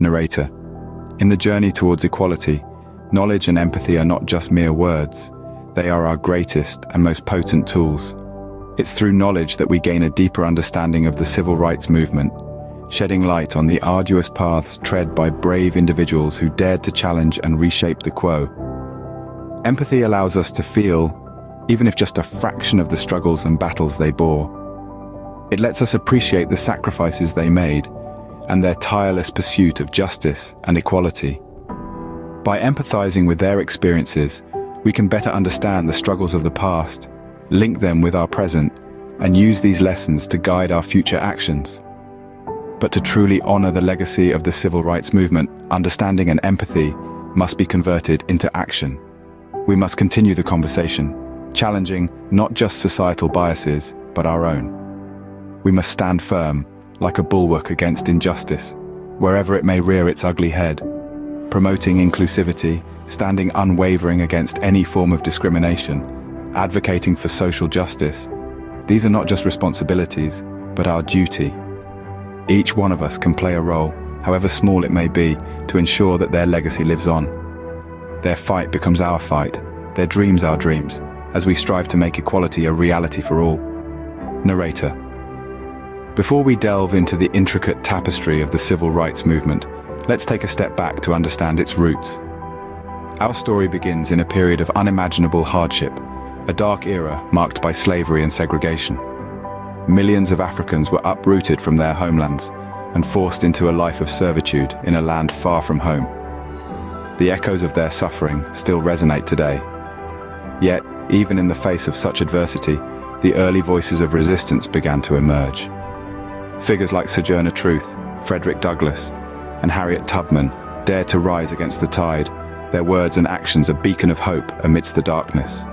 Narrator. In the journey towards equality, knowledge and empathy are not just mere words. They are our greatest and most potent tools. It's through knowledge that we gain a deeper understanding of the civil rights movement, shedding light on the arduous paths tread by brave individuals who dared to challenge and reshape the quo. Empathy allows us to feel, even if just a fraction of the struggles and battles they bore. It lets us appreciate the sacrifices they made and their tireless pursuit of justice and equality. By empathizing with their experiences, we can better understand the struggles of the past, link them with our present, and use these lessons to guide our future actions. But to truly honor the legacy of the civil rights movement, understanding and empathy must be converted into action. We must continue the conversation, challenging not just societal biases, but our own. We must stand firm, like a bulwark against injustice, wherever it may rear its ugly head, promoting inclusivity, standing unwavering against any form of discrimination, advocating for social justice. These are not just responsibilities, but our duty. Each one of us can play a role, however small it may be, to ensure that their legacy lives on. Their fight becomes our fight, their dreams our dreams, as we strive to make equality a reality for all. Narrator. Before we delve into the intricate tapestry of the civil rights movement, let's take a step back to understand its roots. Our story begins in a period of unimaginable hardship, a dark era marked by slavery and segregation. Millions of Africans were uprooted from their homelands and forced into a life of servitude in a land far from home. The echoes of their suffering still resonate today. Yet, even in the face of such adversity, the early voices of resistance began to emerge. Figures like Sojourner Truth, Frederick Douglass, and Harriet Tubman dared to rise against the tide, their words and actions a beacon of hope amidst the darkness.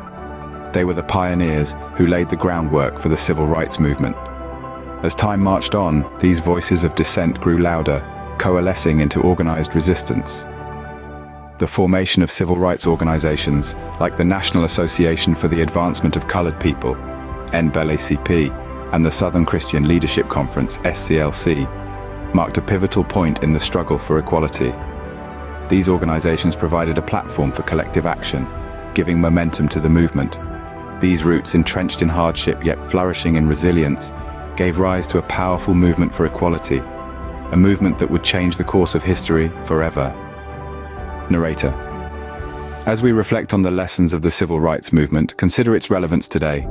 They were the pioneers who laid the groundwork for the civil rights movement. As time marched on, these voices of dissent grew louder, coalescing into organized resistance. The formation of civil rights organizations, like the National Association for the Advancement of Colored People, NAACP, and the Southern Christian Leadership Conference, SCLC, marked a pivotal point in the struggle for equality. These organizations provided a platform for collective action, giving momentum to the movement. These roots, entrenched in hardship yet flourishing in resilience, gave rise to a powerful movement for equality, a movement that would change the course of history forever. Narrator. As we reflect on the lessons of the civil rights movement, consider its relevance today.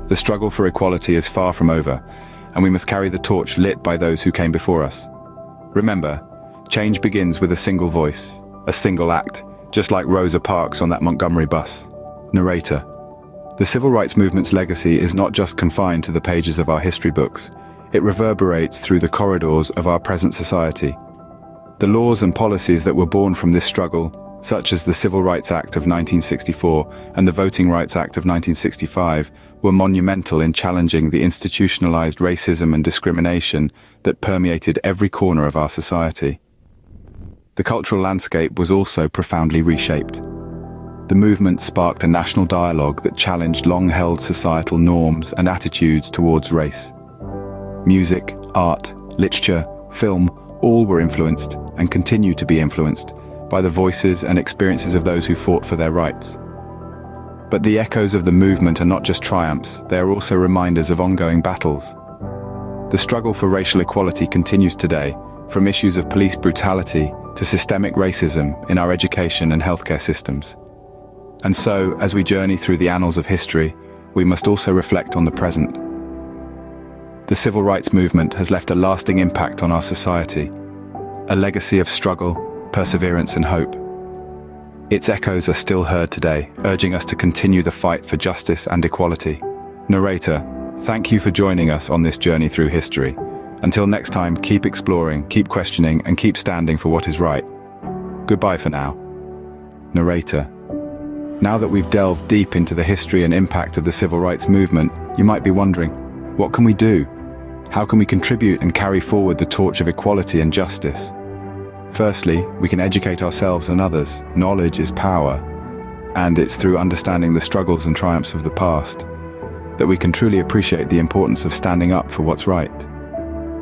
The struggle for equality is far from over, and we must carry the torch lit by those who came before us. Remember, change begins with a single voice, a single act, just like Rosa Parks on that Montgomery bus. Narrator. The civil rights movement's legacy is not just confined to the pages of our history books. It reverberates through the corridors of our present society. The laws and policies that were born from this struggle, such as the Civil Rights Act of 1964 and the Voting Rights Act of 1965, were monumental in challenging the institutionalized racism and discrimination that permeated every corner of our society. The cultural landscape was also profoundly reshaped. The movement sparked a national dialogue that challenged long-held societal norms and attitudes towards race. Music, art, literature, film, all were influenced and continue to be influenced by the voices and experiences of those who fought for their rights. But the echoes of the movement are not just triumphs, they are also reminders of ongoing battles. The struggle for racial equality continues today, from issues of police brutality to systemic racism in our education and healthcare systems. And so, as we journey through the annals of history, we must also reflect on the present. The civil rights movement has left a lasting impact on our society, a legacy of struggle, perseverance and hope. Its echoes are still heard today, urging us to continue the fight for justice and equality. Narrator, thank you for joining us on this journey through history. Until next time, keep exploring, keep questioning, and keep standing for what is right. Goodbye for now. Narrator, now that we've delved deep into the history and impact of the civil rights movement, you might be wondering, what can we do? How can we contribute and carry forward the torch of equality and justice? Firstly, we can educate ourselves and others. Knowledge is power, and it's through understanding the struggles and triumphs of the past that we can truly appreciate the importance of standing up for what's right.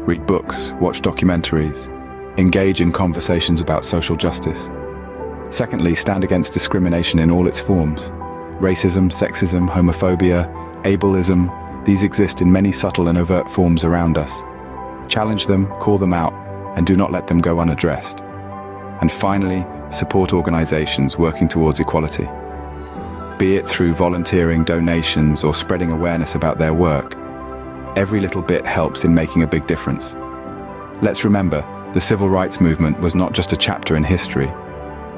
Read books, watch documentaries, Engage in conversations about social justice. Secondly, stand against discrimination in all its forms. Racism, sexism, homophobia, ableism, these exist in many subtle and overt forms around us. Challenge them, call them out, and do not let them go unaddressed. And finally, support organizations working towards equality. Be it through volunteering, donations, or spreading awareness about their work, every little bit helps in making a big difference. Let's remember, the civil rights movement was not just a chapter in history.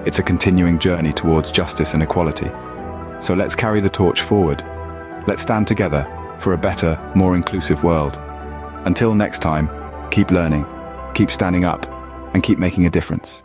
It's a continuing journey towards justice and equality. So let's carry the torch forward. Let's stand together for a better, more inclusive world. Until next time, keep learning, keep standing up, and keep making a difference.